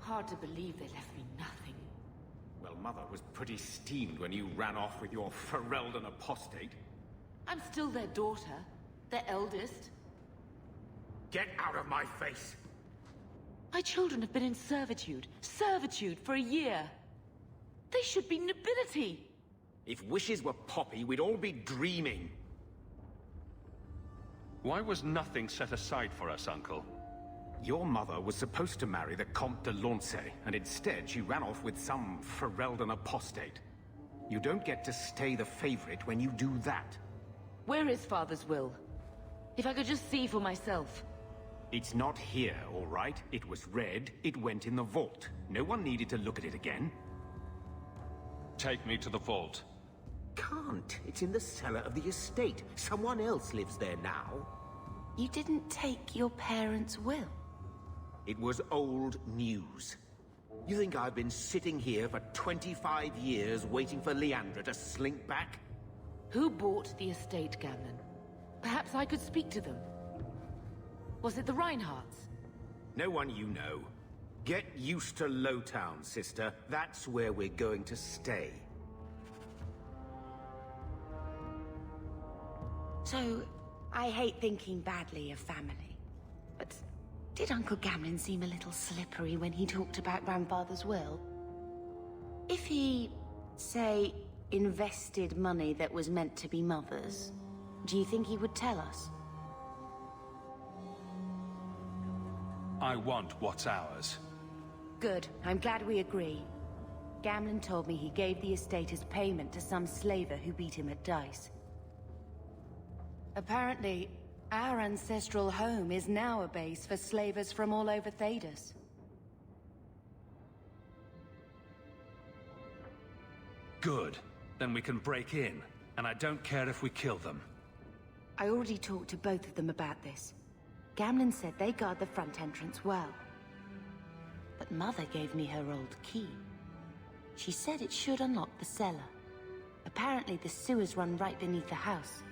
Hard to believe they left me nothing. Well, Mother was pretty steamed when you ran off with your Ferelden apostate. I'm still their daughter, their eldest. Get out of my face! My children have been in servitude for a year. They should be nobility. If wishes were poppy, we'd all be dreaming. Why was nothing set aside for us, Uncle? Your mother was supposed to marry the Comte de Launcey, and instead she ran off with some Ferelden apostate. You don't get to stay the favorite when you do that. Where is Father's will? If I could just see for myself. It's not here, all right? It was read, it went in the vault. No one needed to look at it again. Take me to the vault. Can't. It's in the cellar of the estate. Someone else lives there now. You didn't take your parents' will? It was old news. You think I've been sitting here for 25 years waiting for Leandra to slink back? Who bought the estate, Gamlen? Perhaps I could speak to them. Was it the Reinhardts? No one you know. Get used to Lowtown, sister. That's where we're going to stay. So, I hate thinking badly of family. But did Uncle Gamlen seem a little slippery when he talked about Grandfather's will? If he, say, invested money that was meant to be Mother's, do you think he would tell us? I want what's ours. Good. I'm glad we agree. Gamlen told me he gave the estate as payment to some slaver who beat him at dice. Apparently, our ancestral home is now a base for slavers from all over Thedas. Good. Then we can break in, and I don't care if we kill them. I already talked to both of them about this. Gamlen said they guard the front entrance well. But Mother gave me her old key. She said it should unlock the cellar. Apparently the sewers run right beneath the house.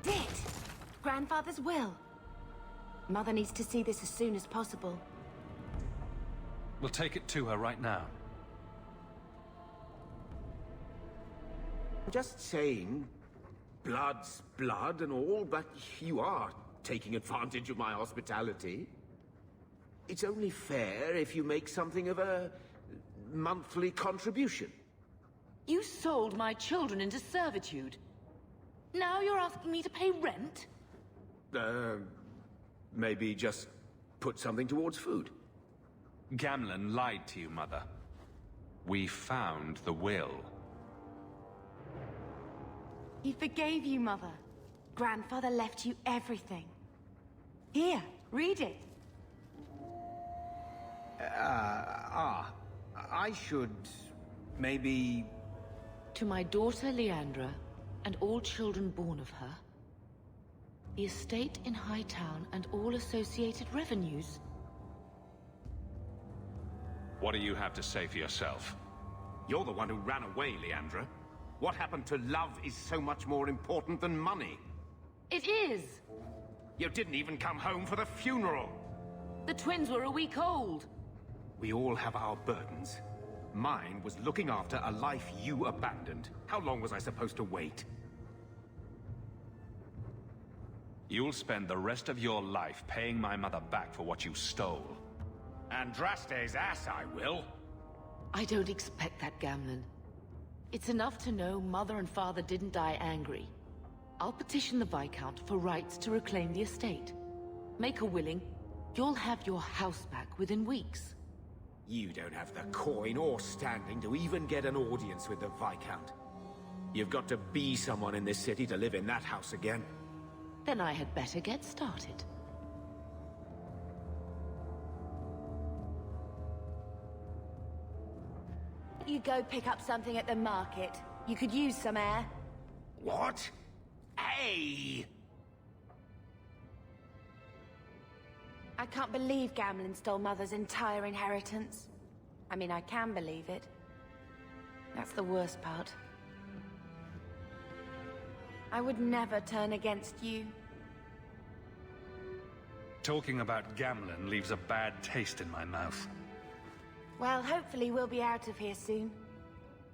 Dit! Grandfather's will. Mother needs to see this as soon as possible. We'll take it to her right now. Just saying, blood's blood and all, but you are taking advantage of my hospitality. It's only fair if you make something of a monthly contribution. You sold my children into servitude. Now you're asking me to pay rent? Maybe just put something towards food. Gamlen lied to you, Mother. We found the will. He forgave you, Mother. Grandfather left you everything. Here, read it. I should... maybe... To my daughter Leandra, and all children born of her, the estate in Hightown and all associated revenues. What do you have to say for yourself? You're the one who ran away, Leandra. What happened to love is so much more important than money. It is! You didn't even come home for the funeral. The twins were a week old. We all have our burdens. Mine was looking after a life you abandoned. How long was I supposed to wait? You'll spend the rest of your life paying my mother back for what you stole. Andraste's ass, I will. I don't expect that, Gamlen. It's enough to know Mother and Father didn't die angry. I'll petition the Viscount for rights to reclaim the estate. Make her willing, you'll have your house back within weeks. You don't have the coin or standing to even get an audience with the Viscount. You've got to be someone in this city to live in that house again. Then I had better get started. You go pick up something at the market. You could use some air. What? Hey! I can't believe Gamlen stole Mother's entire inheritance. I mean, I can believe it. That's the worst part. I would never turn against you. Talking about Gamlen leaves a bad taste in my mouth. Well, hopefully we'll be out of here soon.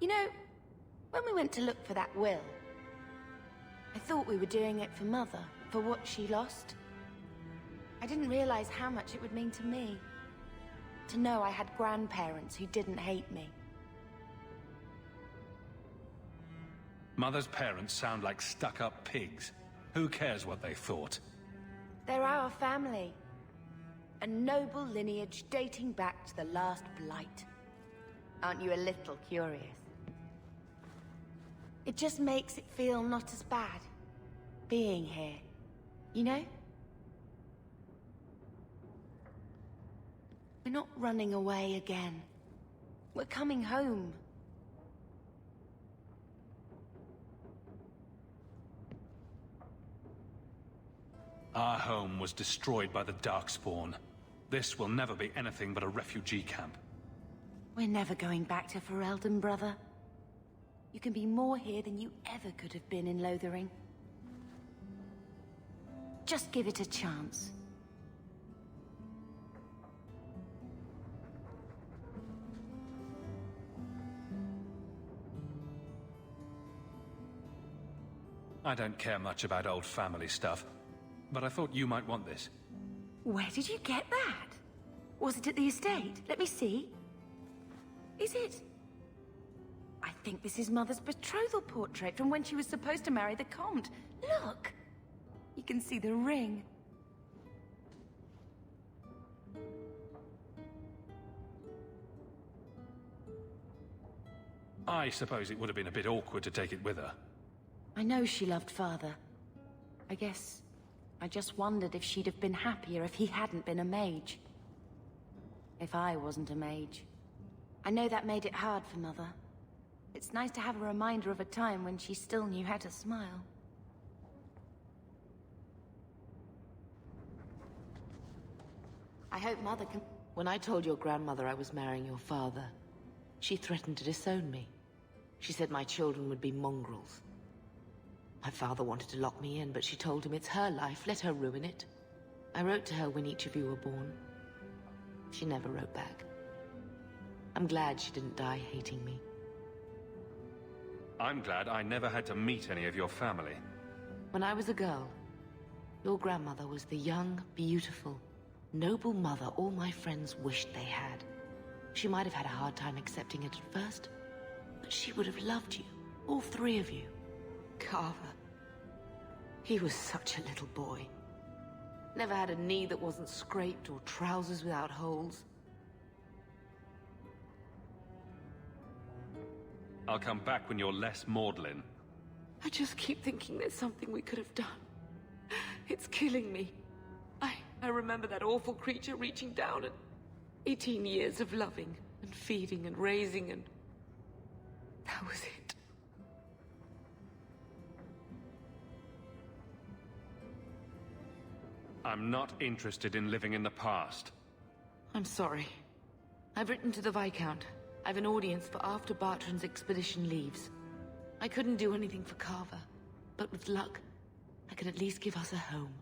You know, when we went to look for that will, I thought we were doing it for Mother, for what she lost. I didn't realize how much it would mean to me. To know I had grandparents who didn't hate me. Mother's parents sound like stuck-up pigs. Who cares what they thought? They're our family. A noble lineage dating back to the last Blight. Aren't you a little curious? It just makes it feel not as bad, being here, you know? We're not running away again. We're coming home. Our home was destroyed by the Darkspawn. This will never be anything but a refugee camp. We're never going back to Ferelden, brother. You can be more here than you ever could have been in Lothering. Just give it a chance. I don't care much about old family stuff, but I thought you might want this. Where did you get that? Was it at the estate? Let me see. Is it? I think this is Mother's betrothal portrait from when she was supposed to marry the Comte. Look! You can see the ring. I suppose it would have been a bit awkward to take it with her. I know she loved Father. I guess I just wondered if she'd have been happier if he hadn't been a mage. If I wasn't a mage. I know that made it hard for Mother. It's nice to have a reminder of a time when she still knew how to smile. I hope Mother can... When I told your grandmother I was marrying your father, she threatened to disown me. She said my children would be mongrels. My father wanted to lock me in, but she told him it's her life, let her ruin it. I wrote to her when each of you were born. She never wrote back. I'm glad she didn't die hating me. I'm glad I never had to meet any of your family. When I was a girl, your grandmother was the young, beautiful, noble mother all my friends wished they had. She might have had a hard time accepting it at first, but she would have loved you, all three of you. Carver. He was such a little boy. Never had a knee that wasn't scraped or trousers without holes. I'll come back when you're less maudlin. I just keep thinking there's something we could have done. It's killing me. I remember that awful creature reaching down and 18 years of loving and feeding and raising, and that was it. I'm not interested in living in the past. I'm sorry. I've written to the Viscount. I've an audience for after Bartrand's expedition leaves. I couldn't do anything for Carver, but with luck, I can at least give us a home.